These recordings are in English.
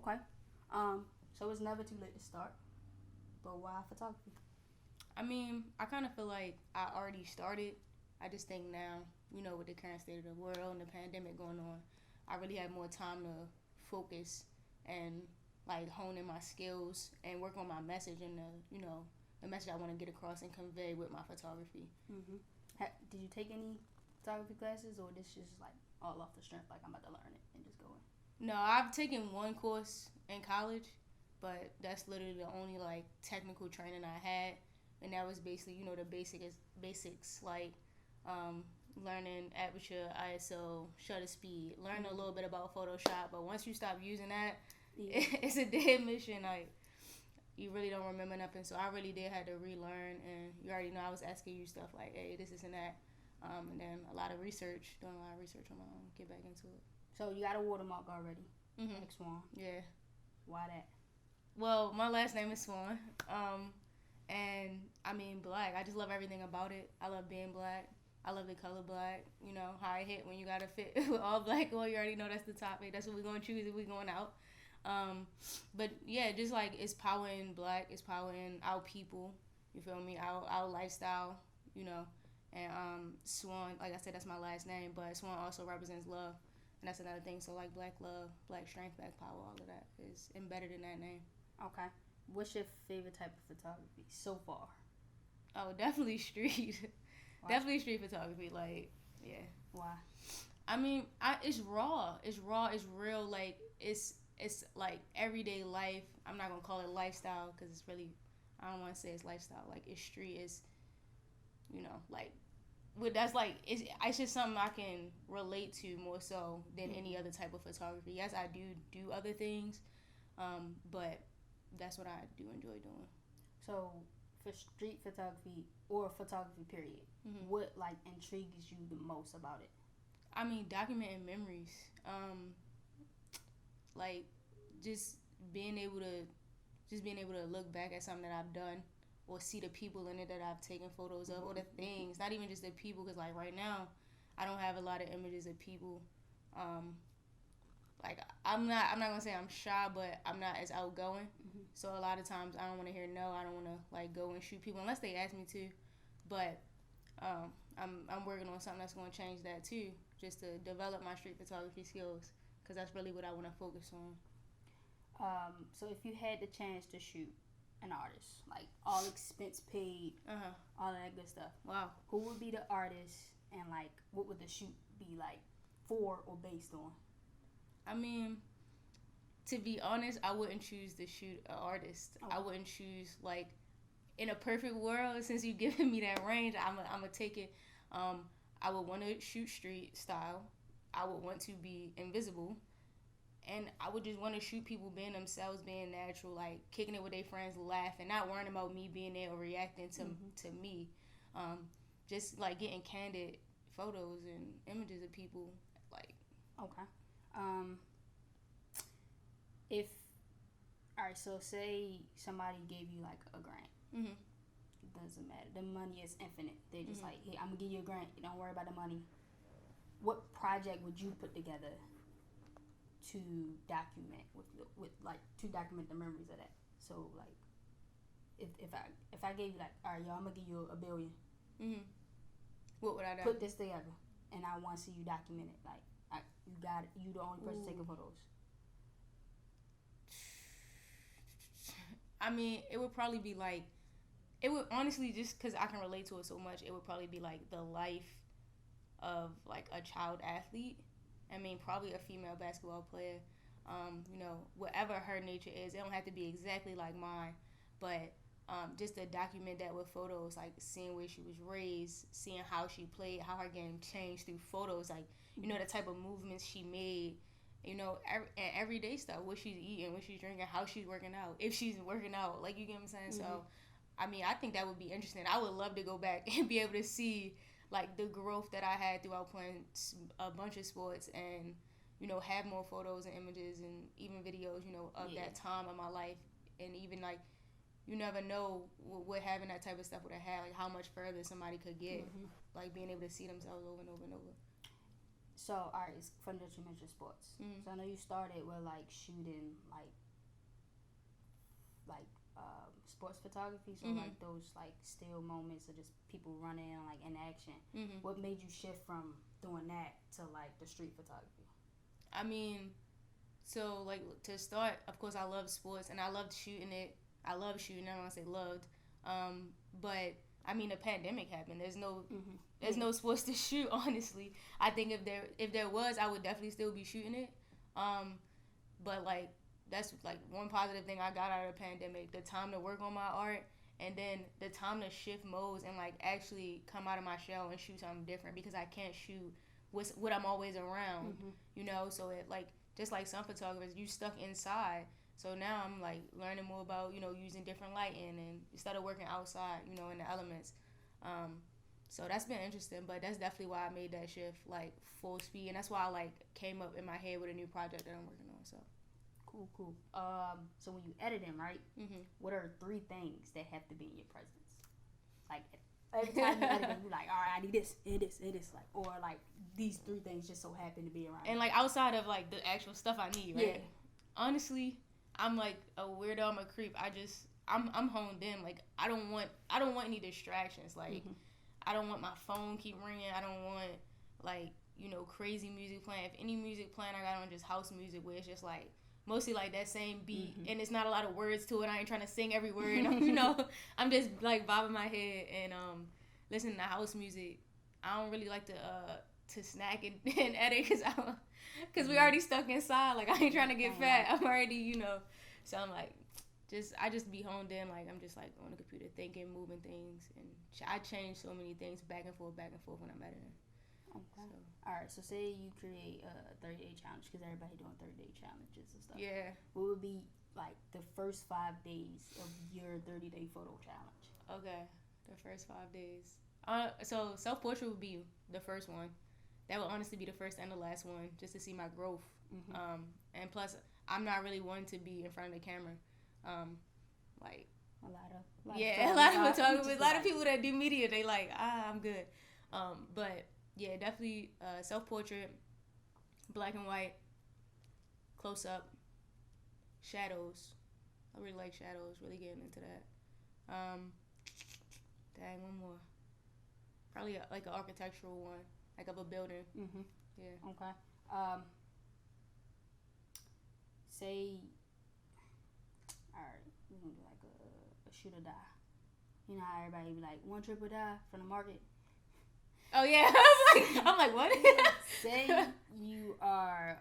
Okay. So it's never too late to start. But why photography? I mean, I kind of feel like I already started. I just think now, with the current state of the world and the pandemic going on, I really have more time to focus and like hone in my skills and work on my message and the message I want to get across and convey with my photography. Mm-hmm. Did you take any photography classes, or this just like all off the strength? Like I'm about to learn it and just go in. No, I've taken one course in college, but that's literally the only like technical training I had, and that was basically the basics like um, learning aperture, ISO, shutter speed, learn a little bit about Photoshop. But once you stop using that, Yeah. it's a dead mission. Like you really don't remember nothing. So I really did have to relearn, and you already know I was asking you stuff like, hey, this and that. And then a lot of research, doing a lot of research on my own, get back into it. So you got a watermark already. Mm-hmm. Blackkswann. Yeah. Why that? Well, my last name is Swan. And I mean black. I just love everything about it. I love being black. I love the color black. You know how I hit when you gotta fit with all black. Well, you already know that's the topic. That's what we're gonna choose if we're going out. But yeah, just like it's power in black. It's power in our people. You feel me? Our lifestyle. You know. And Swan, like I said, that's my last name. But Swan also represents love. And that's another thing. So like black love, black strength, black power, all of that is embedded in that name. Okay. What's your favorite type of photography so far? Oh, definitely street. Definitely street photography. Like, yeah. Why? I mean, it's raw. It's raw. It's real. Like, it's like everyday life. I'm not gonna call it lifestyle because it's really, I don't want to say it's lifestyle. Like, it's street. It's like that's like it's just something I can relate to more so than any other type of photography. Yes, I do other things, but that's what I do enjoy doing. So for street photography or photography period, what like intrigues you the most about it? I mean, documenting memories. Like just being able to look back at something that I've done or see the people in it that I've taken photos of or the things, not even just the people, because like right now I don't have a lot of images of people. um like I'm not gonna say I'm shy, but I'm not as outgoing. So a lot of times I don't want to hear no. I don't want to like go and shoot people unless they ask me to. But I'm working on something that's going to change that too, just to develop my street photography skills, because that's really what I want to focus on. So if you had the chance to shoot an artist, like all expense paid, all that good stuff, Wow. who would be the artist, and like what would the shoot be like for or based on? I mean, to be honest, I wouldn't choose to shoot an artist. Oh. I wouldn't choose like in a perfect world. Since you've given me that range, I'm gonna take it. I would want to shoot street style. I would want to be invisible, and I would just want to shoot people being themselves, being natural, like kicking it with their friends, laughing, not worrying about me being there or reacting to me. Just like getting candid photos and images of people. Like, Okay. Um, if all right, so say somebody gave you like a grant. mm-hmm. It doesn't matter. The money is infinite. They just Mhm. like, hey, I'm gonna give you a grant. Don't worry about the money. What project would you put together to document with like to document the memories of that? So like, if I gave you like, all right, y'all, I'm gonna give you $1 billion. Mm-hmm. What would I do? Put this together, and I want to see you document it. Like, you got it. You the only person taking photos. I mean, it would probably be like, it would honestly, just because I can relate to it so much, it would probably be like the life of like a child athlete. I mean, probably a female basketball player. Whatever her nature is, it don't have to be exactly like mine, but just to document that with photos, like seeing where she was raised, seeing how she played, how her game changed through photos, like the type of movements she made, everyday stuff, what she's eating, what she's drinking, how she's working out, if she's working out, like you get what I'm saying. So I mean, I think that would be interesting. I would love to go back and be able to see like the growth that I had throughout playing a bunch of sports, and have more photos and images and even videos of that time of my life. And even like, you never know what having that type of stuff would have had, like how much further somebody could get, like being able to see themselves over and over and over. So, all right, it's funny that you mentioned sports. Mm-hmm. So I know you started with like shooting sports photography. So like those like still moments of just people running like in action. Mm-hmm. What made you shift from doing that to like the street photography? I mean, so like to start, of course, I love sports and I loved shooting it. I love shooting. I don't want to say loved, but I mean, the pandemic happened. There's no sports to shoot. Honestly, I think if there was, I would definitely still be shooting it. But like that's like one positive thing I got out of the pandemic: the time to work on my art, and then the time to shift modes and like actually come out of my shell and shoot something different because I can't shoot what I'm always around, you know. So it like just like some photographers, you stuck inside. So now I'm like learning more about, you know, using different lighting and instead of working outside, you know, in the elements. So that's been interesting, but that's definitely why I made that shift like full speed, and that's why I like came up in my head with a new project that I'm working on. So Cool. So when you editing, right? What are 3 things that have to be in your presence? Like every time you edit, you like, all right, I need this, and this, and this, like, or like these 3 things just so happen to be around. And like outside of like the actual stuff I need, right? Yeah. Honestly, I'm like a weirdo. I'm a creep. I'm honed in. Like I don't want any distractions. Like I don't want my phone keep ringing. I don't want like, you know, crazy music playing. If any music playing, I got on just house music where it's just like mostly like that same beat and it's not a lot of words to it. I ain't trying to sing every word. You know, I'm just like bobbing my head and listening to house music. I don't really like to snack and edit because we already stuck inside. Like I ain't trying to get fat. I'm already, you know. So I'm like, I just be honed in. Like I'm just like on the computer thinking, moving things, and I change so many things back and forth when I'm editing. Okay. So. All right. So say you create a 30-day challenge because everybody doing 30-day challenges and stuff. Yeah. What would be like the first 5 days of your 30-day photo challenge? Okay. The first 5 days. So self-portrait would be the first one. That would honestly be the first and the last one, just to see my growth. And plus, I'm not really one to be in front of the camera. Like a lot of photographers, a lot of people that do media, they like, I'm good. But yeah, definitely self-portrait, black and white, close up, shadows. I really like shadows. Really getting into that. Dang, one more. Probably like an architectural one, like of a building. Yeah. Okay. Say, all right, we're gonna do like a shoot or die. You know how everybody be like, one trip or die from the market. Oh yeah, I'm like what? Say you are,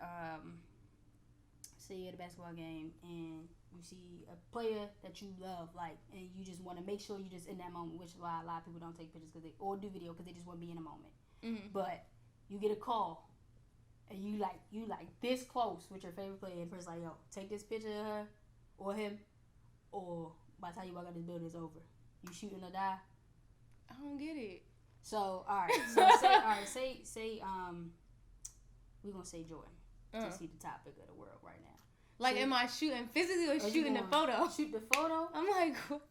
say you're at a basketball game and you see a player that you love, like, and you just want to make sure you just in that moment, which is why a lot of people don't take pictures or do video because they just want to be in a moment. But you get a call and you like this close with your favorite player, and the person's like, yo, take this picture of her or him, or by the time you walk out this building, it's over. You shooting or die? I don't get it. So all right, say we're gonna say Jordan to see the topic of the world right now. Like, am I shooting physically or shooting the photo? Shoot the photo. I'm like, what?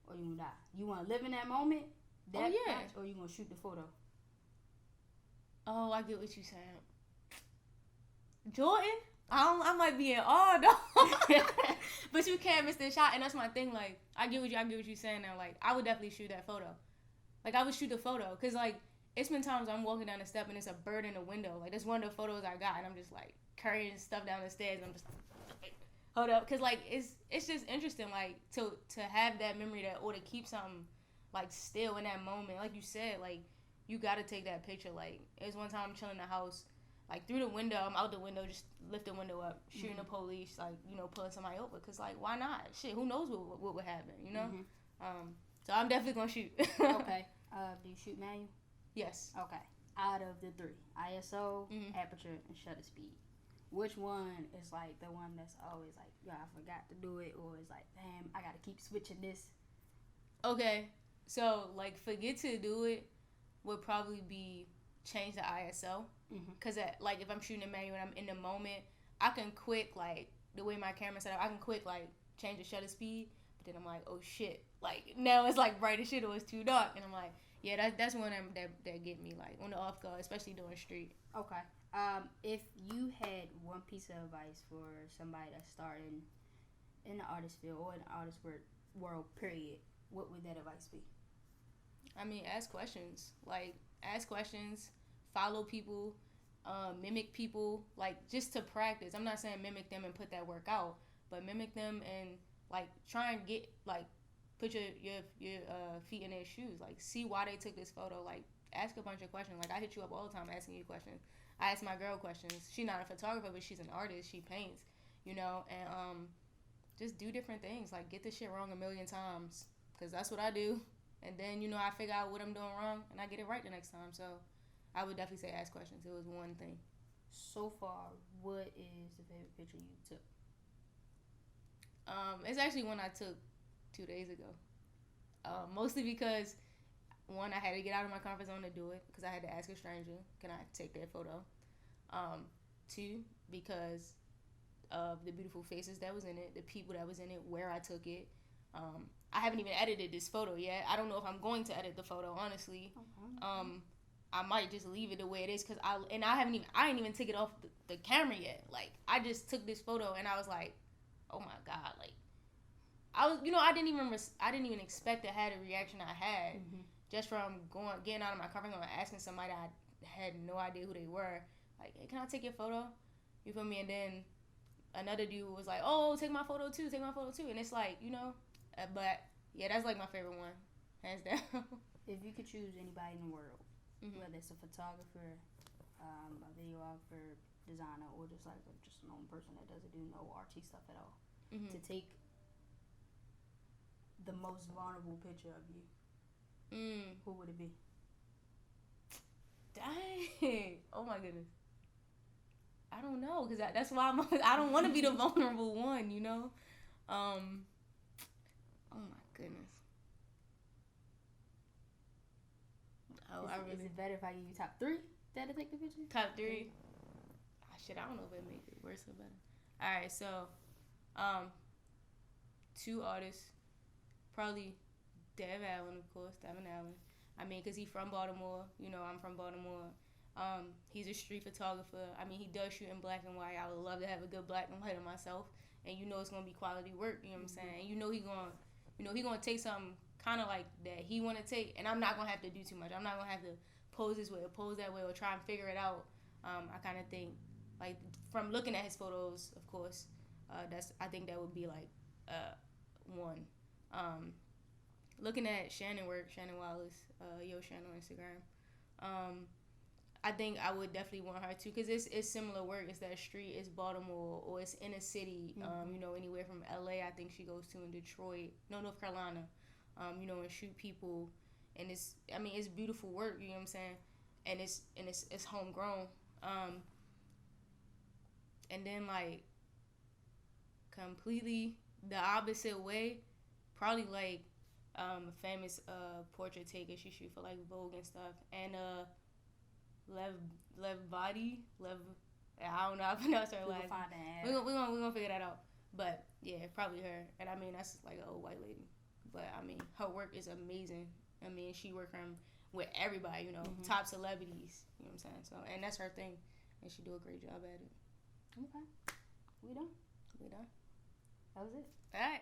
Or you gonna die? You wanna live in that moment? That match, or you gonna shoot the photo? Oh, I get what you're saying. Jordan? I might be in awe though. But you can't miss the shot, and that's my thing. Like, I get what you're saying now. Like, I would definitely shoot that photo. Like, I would shoot the photo, cause like it's been times I'm walking down the step and it's a bird in the window. Like, that's one of the photos I got, and I'm just like carrying stuff down the stairs. And I'm just like, hold up, cause like it's just interesting, like to have that memory or to keep something like still in that moment. Like you said, like you gotta take that picture. Like, it was one time I'm chilling in the house. Like, through the window, I'm out the window, just lift the window up, shooting the police, like, you know, pulling somebody over. Because, like, why not? Shit, who knows what would happen, you know? So I'm definitely going to shoot. Okay. Do you shoot manual? Yes. Okay. Out of the 3, ISO, aperture, and shutter speed, which one is, like, the one that's always, like, yo, I forgot to do it, or it's like, damn, I got to keep switching this? Okay. So, like, forget to do it would probably be change the ISO. Because, like, if I'm shooting a manual and I'm in the moment, I can quick, like, the way my camera's set up, I can quick, like, change the shutter speed. But then I'm like, oh, shit. Like, now it's, like, bright as shit or it's too dark. And I'm like, Yeah, that's one that get me like on the off guard, especially doing street. Okay. If you had one piece of advice for somebody that's starting in the artist field or in the artist world, period, what would that advice be? I mean, ask questions. Like, ask questions, follow people, mimic people, like, just to practice. I'm not saying mimic them and put that work out, but mimic them and, like, try and get, like, put your feet in their shoes. Like, see why they took this photo. Like, ask a bunch of questions. Like, I hit you up all the time asking you questions. I ask my girl questions. She's not a photographer, but she's an artist. She paints, you know, and just do different things. Like, get this shit wrong a million times, because that's what I do. And then, you know, I figure out what I'm doing wrong, and I get it right the next time. So I would definitely say ask questions. It was one thing. So far, what is the favorite picture you took? It's actually one I took 2 days ago. Mostly because, one, I had to get out of my comfort zone to do it, because I had to ask a stranger, can I take their photo? Two, because of the beautiful faces that was in it, the people that was in it, where I took it. I haven't even edited this photo yet. I don't know if I'm going to edit the photo, honestly. Okay. I might just leave it the way it is, because I ain't even took it off the camera yet. Like, I just took this photo and I was like, oh my God, like, I didn't even expect to have the reaction I had, just from getting out of my comfort zone and asking somebody I had no idea who they were, like, hey, can I take your photo? You feel me? And then another dude was like, oh, take my photo too, and it's like, but yeah, that's like my favorite one, hands down. If you could choose anybody in the world, whether it's a photographer, a videographer, designer, or just like just a normal person that doesn't do no artsy stuff at all, to take the most vulnerable picture of you, who would it be? Dang! Oh my goodness. I don't know, because that's why I don't want to be the vulnerable one, Oh my goodness. Is it better if I give you top 3 that to take the picture? Top 3? I don't know if it make it worse or better. Alright, so 2 artists. Probably Devin Allen. I mean, because he's from Baltimore. I'm from Baltimore. He's a street photographer. I mean, he does shoot in black and white. I would love to have a good black and white of myself. And it's going to be quality work, you know what I'm saying? And he going to take something kind of like that he want to take. And I'm not going to have to do too much. I'm not going to have to pose this way or pose that way or try and figure it out. I kind of think, like, from looking at his photos, of course, I think that would be, like, one. Looking at Shannon Wallace, Yo Shannon on Instagram, I think I would definitely want her too, because it's similar work. It's that street, it's Baltimore, or it's in a city, anywhere from LA, I think she goes to, in Detroit, North Carolina, and shoot people, and it's beautiful work, you know what I'm saying, and it's homegrown, and then, like, completely the opposite way, probably, like, a famous portrait taker. She shoot for, like, Vogue and stuff, and Lev Body. I don't know how to pronounce her last name. We're gonna figure that out. But yeah, probably her. And I mean, that's like an old white lady. But I mean, her work is amazing. I mean, she work with everybody, top celebrities. You know what I'm saying? So, and that's her thing, and she do a great job at it. Okay, we done. That was it. All right.